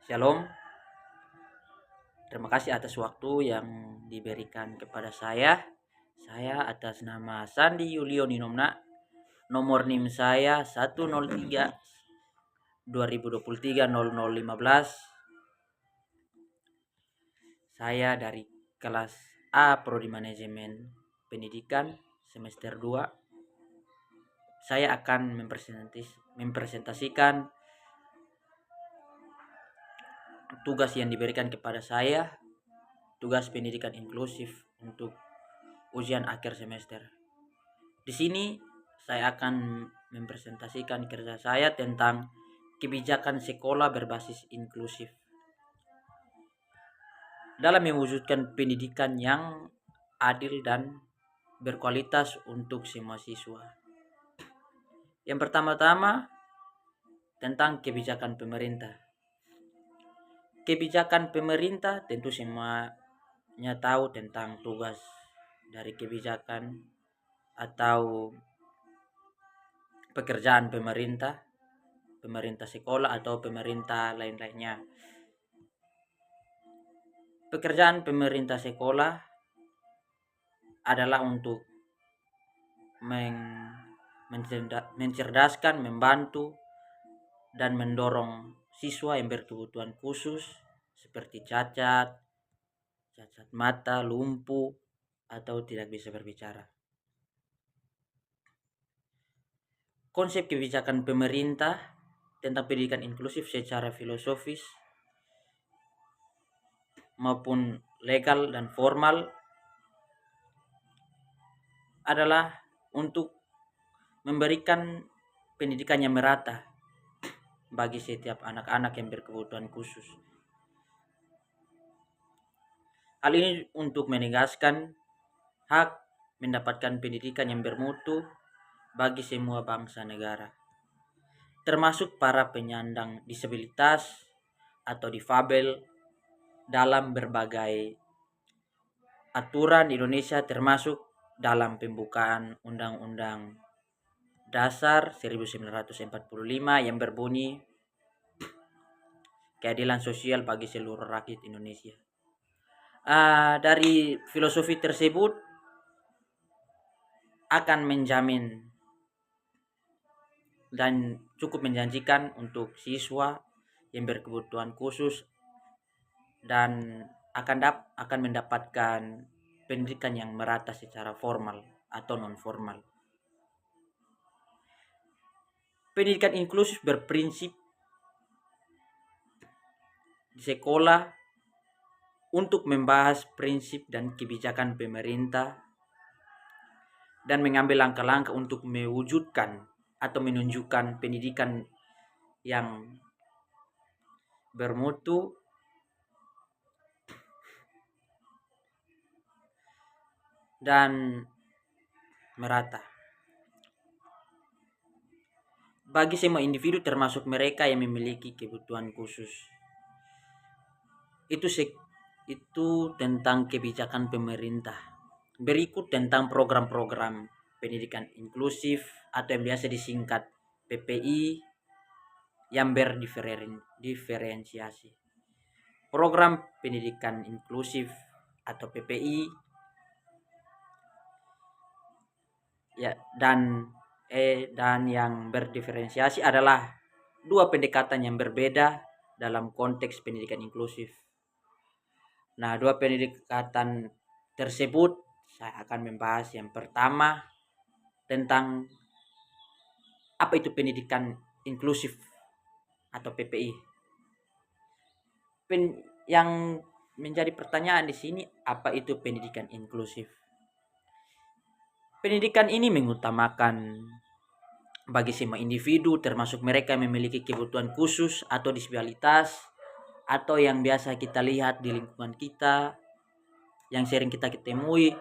Shalom, terima kasih atas waktu yang diberikan kepada saya. Saya atas nama Sandi Yulio Ninomna, nomor NIM saya 103 2023 0015. Saya dari kelas A Prodi Manajemen Pendidikan semester 2. Saya akan mempresentasikan tugas yang diberikan kepada saya, tugas pendidikan inklusif untuk ujian akhir semester. Di sini saya akan mempresentasikan kerja saya tentang kebijakan sekolah berbasis inklusif dalam mewujudkan pendidikan yang adil dan berkualitas untuk semua siswa. Yang pertama-tama tentang kebijakan pemerintah. Kebijakan pemerintah tentu semuanya tahu tentang tugas dari kebijakan atau pekerjaan pemerintah sekolah atau pemerintah lain-lainnya. Pekerjaan pemerintah sekolah adalah untuk mencerdaskan, membantu, dan mendorong siswa yang berkebutuhan khusus seperti cacat mata, lumpuh, atau tidak bisa berbicara. Konsep kebijakan pemerintah tentang pendidikan inklusif secara filosofis maupun legal dan formal adalah untuk memberikan pendidikan yang merata bagi setiap anak-anak yang berkebutuhan khusus. Hal ini untuk menegaskan hak mendapatkan pendidikan yang bermutu bagi semua bangsa negara, termasuk para penyandang disabilitas atau difabel dalam berbagai aturan di Indonesia, termasuk dalam pembukaan Undang-Undang Dasar 1945 yang berbunyi keadilan sosial bagi seluruh rakyat Indonesia. Dari filosofi tersebut akan menjamin dan cukup menjanjikan untuk siswa yang berkebutuhan khusus dan akan mendapatkan pendidikan yang merata secara formal atau non formal. Pendidikan inklusif berprinsip di sekolah untuk membahas prinsip dan kebijakan pemerintah dan mengambil langkah-langkah untuk mewujudkan atau menunjukkan pendidikan yang bermutu dan merata bagi semua individu, termasuk mereka yang memiliki kebutuhan khusus. Itu tentang kebijakan pemerintah. Berikut tentang program-program pendidikan inklusif atau yang biasa disingkat PPI yang berdiferensiasi. Program pendidikan inklusif atau PPI dan yang berdiferensiasi adalah dua pendekatan yang berbeda dalam konteks pendidikan inklusif. Nah, dua pendekatan tersebut saya akan membahas. Yang pertama tentang apa itu pendidikan inklusif atau PPI. Yang menjadi pertanyaan di sini, apa itu pendidikan inklusif? Pendidikan ini mengutamakan bagi semua individu, termasuk mereka yang memiliki kebutuhan khusus atau disabilitas, atau yang biasa kita lihat di lingkungan kita, yang sering kita ketemui,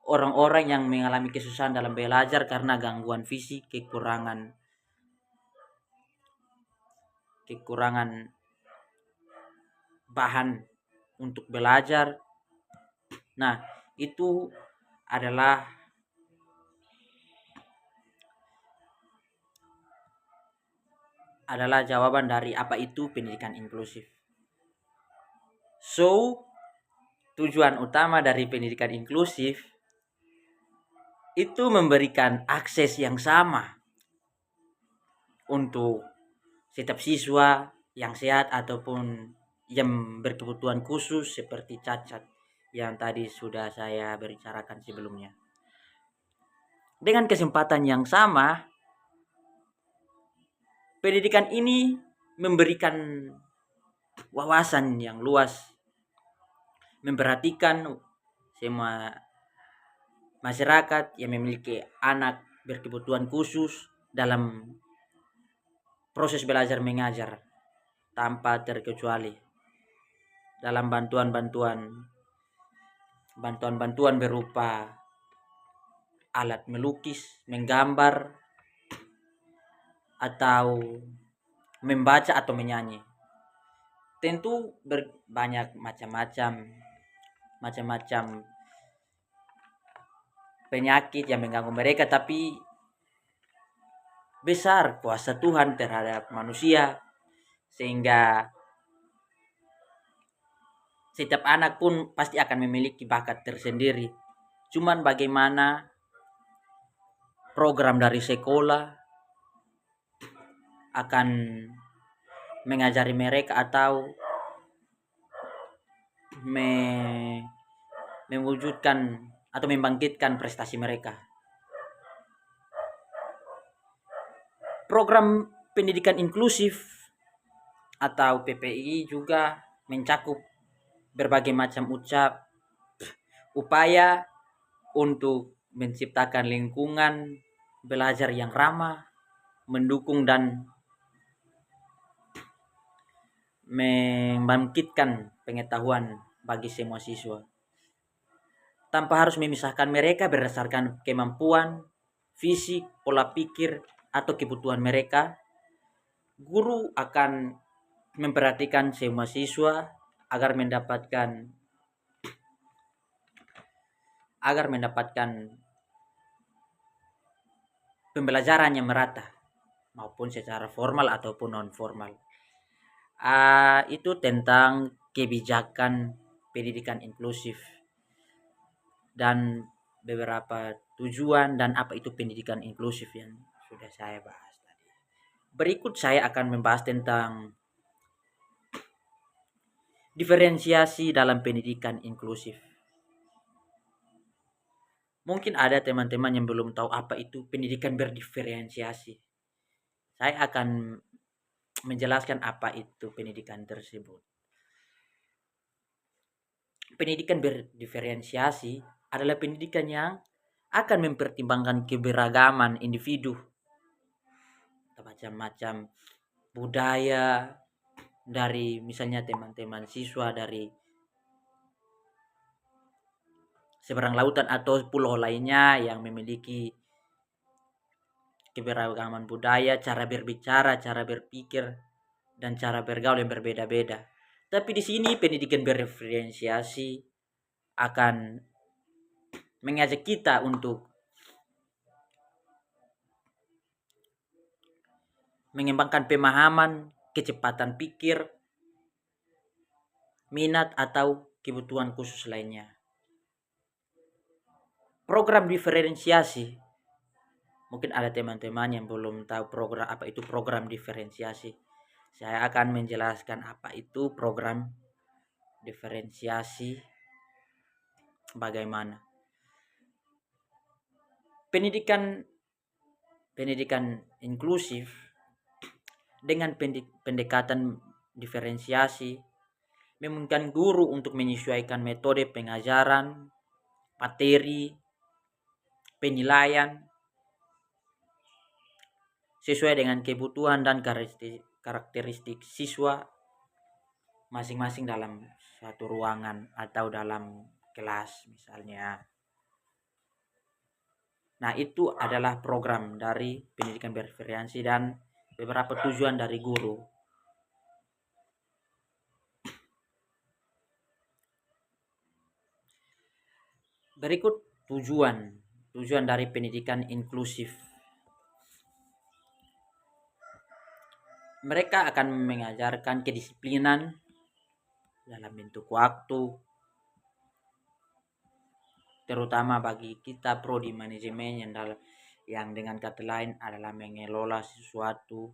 orang-orang yang mengalami kesusahan dalam belajar karena gangguan fisik, kekurangan bahan untuk belajar. Nah, itu adalah adalah jawaban dari apa itu pendidikan inklusif. So, tujuan utama dari pendidikan inklusif itu memberikan akses yang sama untuk setiap siswa yang sehat ataupun yang berkebutuhan khusus seperti cacat yang tadi sudah saya bicarakan sebelumnya. Dengan kesempatan yang sama, pendidikan ini memberikan wawasan yang luas, memperhatikan semua masyarakat yang memiliki anak berkebutuhan khusus dalam proses belajar mengajar tanpa terkecuali dalam bantuan berupa alat melukis, menggambar, atau membaca atau menyanyi. Tentu banyak macam-macam penyakit yang mengganggu mereka, tapi besar kuasa Tuhan terhadap manusia sehingga setiap anak pun pasti akan memiliki bakat tersendiri. Cuman bagaimana program dari sekolah akan mengajari mereka atau mewujudkan atau membangkitkan prestasi mereka. Program pendidikan inklusif atau PPI juga mencakup berbagai macam upaya untuk menciptakan lingkungan belajar yang ramah, mendukung dan membangkitkan pengetahuan bagi semua siswa. Tanpa harus memisahkan mereka berdasarkan kemampuan, fisik, pola pikir, atau kebutuhan mereka, guru akan memperhatikan semua siswa agar mendapatkan pembelajaran yang merata maupun secara formal ataupun non formal. Itu tentang kebijakan pendidikan inklusif dan beberapa tujuan dan apa itu pendidikan inklusif yang sudah saya bahas tadi. Berikut saya akan membahas tentang diferensiasi dalam pendidikan inklusif. Mungkin ada teman-teman yang belum tahu apa itu pendidikan berdiferensiasi. Saya akan menjelaskan apa itu pendidikan tersebut. Pendidikan berdiferensiasi adalah pendidikan yang akan mempertimbangkan keberagaman individu, macam-macam budaya dari misalnya teman-teman siswa dari seberang lautan atau pulau lainnya yang memiliki keberagaman budaya, cara berbicara, cara berpikir, dan cara bergaul yang berbeda-beda. Tapi di sini pendidikan berdiferensiasi akan mengajak kita untuk mengembangkan pemahaman, kecepatan pikir, minat atau kebutuhan khusus lainnya. Program diferensiasi, mungkin ada teman-teman yang belum tahu apa itu program diferensiasi. Saya akan menjelaskan apa itu program diferensiasi bagaimana. Pendidikan inklusif dengan pendekatan diferensiasi memungkinkan guru untuk menyesuaikan metode pengajaran, materi, penilaian sesuai dengan kebutuhan dan karakteristik siswa masing-masing dalam satu ruangan atau dalam kelas misalnya. Nah, itu adalah program dari pendidikan bervariasi dan beberapa tujuan dari guru. Berikut tujuan dari pendidikan inklusif. Mereka akan mengajarkan kedisiplinan dalam bentuk waktu, terutama bagi kita prodi manajemen yang dengan kata lain adalah mengelola sesuatu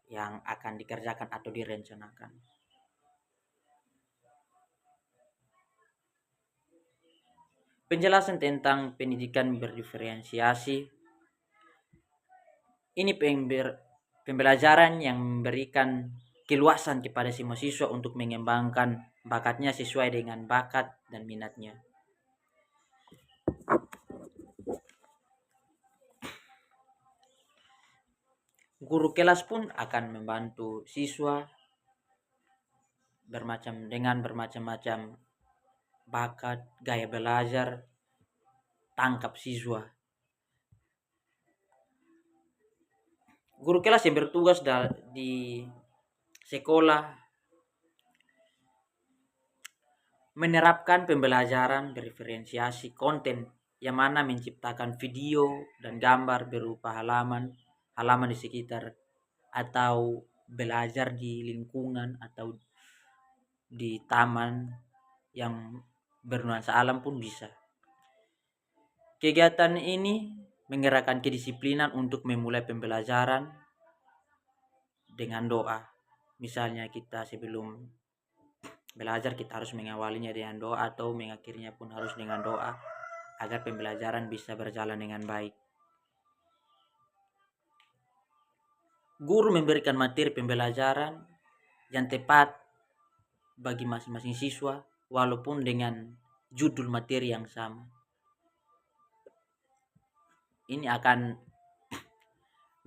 yang akan dikerjakan atau direncanakan. Penjelasan tentang pendidikan berdiferensiasi ini pembelajaran yang memberikan keluasan kepada semua siswa untuk mengembangkan bakatnya sesuai dengan bakat dan minatnya. Guru kelas pun akan membantu siswa dengan bermacam-macam bakat, gaya belajar, tangkap siswa. Guru kelas yang bertugas di sekolah menerapkan pembelajaran berdiferensiasi konten yang mana menciptakan video dan gambar berupa halaman di sekitar atau belajar di lingkungan atau di taman yang bernuansa alam pun bisa. Kegiatan ini menggerakkan kedisiplinan untuk memulai pembelajaran dengan doa. Misalnya kita sebelum belajar kita harus mengawalinya dengan doa atau mengakhirinya pun harus dengan doa agar pembelajaran bisa berjalan dengan baik. Guru memberikan materi pembelajaran yang tepat bagi masing-masing siswa walaupun dengan judul materi yang sama. Ini akan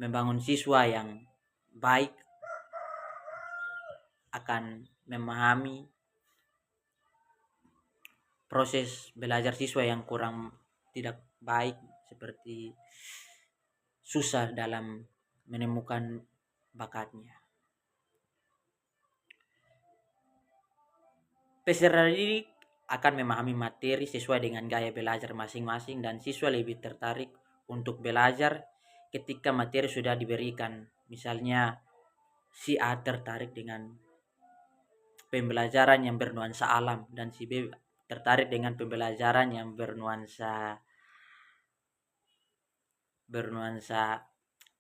membangun siswa yang baik, akan memahami proses belajar siswa yang kurang tidak baik, seperti susah dalam menemukan bakatnya. Peserta didik akan memahami materi sesuai dengan gaya belajar masing-masing dan siswa lebih tertarik untuk belajar ketika materi sudah diberikan. Misalnya si A tertarik dengan pembelajaran yang bernuansa alam dan si B tertarik dengan pembelajaran yang bernuansa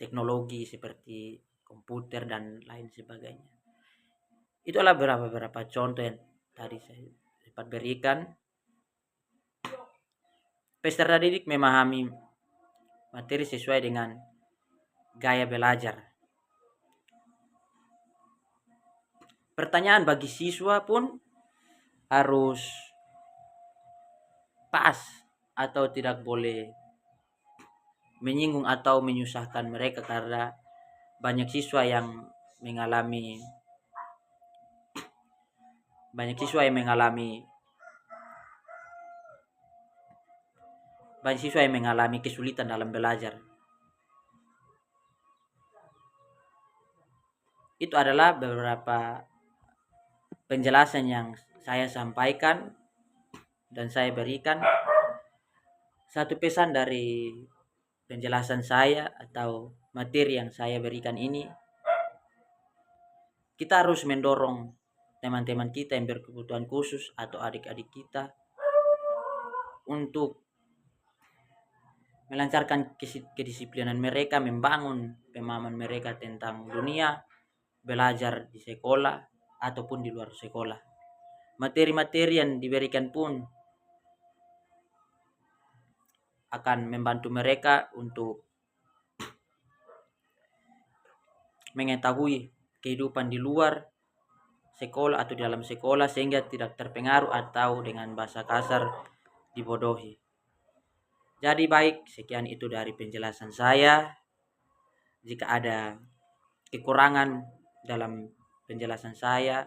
teknologi seperti komputer dan lain sebagainya. Itulah beberapa contoh yang tadi saya dapat berikan. Peserta didik memahami materi sesuai dengan gaya belajar. Pertanyaan bagi siswa pun harus pas atau tidak boleh menyinggung atau menyusahkan mereka, karena banyak siswa yang mengalami kesulitan dalam belajar. Itu adalah beberapa penjelasan yang saya sampaikan dan saya berikan. Satu pesan dari penjelasan saya atau materi yang saya berikan ini, kita harus mendorong teman-teman kita yang berkebutuhan khusus atau adik-adik kita untuk melancarkan kedisiplinan mereka, membangun pemahaman mereka tentang dunia belajar di sekolah ataupun di luar sekolah. Materi-materi yang diberikan pun akan membantu mereka untuk mengetahui kehidupan di luar sekolah atau di dalam sekolah sehingga tidak terpengaruh atau dengan bahasa kasar dibodohi. Jadi baik, sekian itu dari penjelasan saya. Jika ada kekurangan dalam penjelasan saya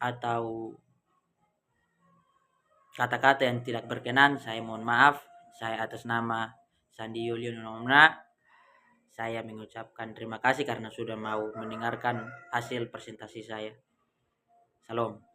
atau kata-kata yang tidak berkenan, saya mohon maaf. Saya atas nama Sandi Yuliano, saya mengucapkan terima kasih karena sudah mau mendengarkan hasil presentasi saya. Salam.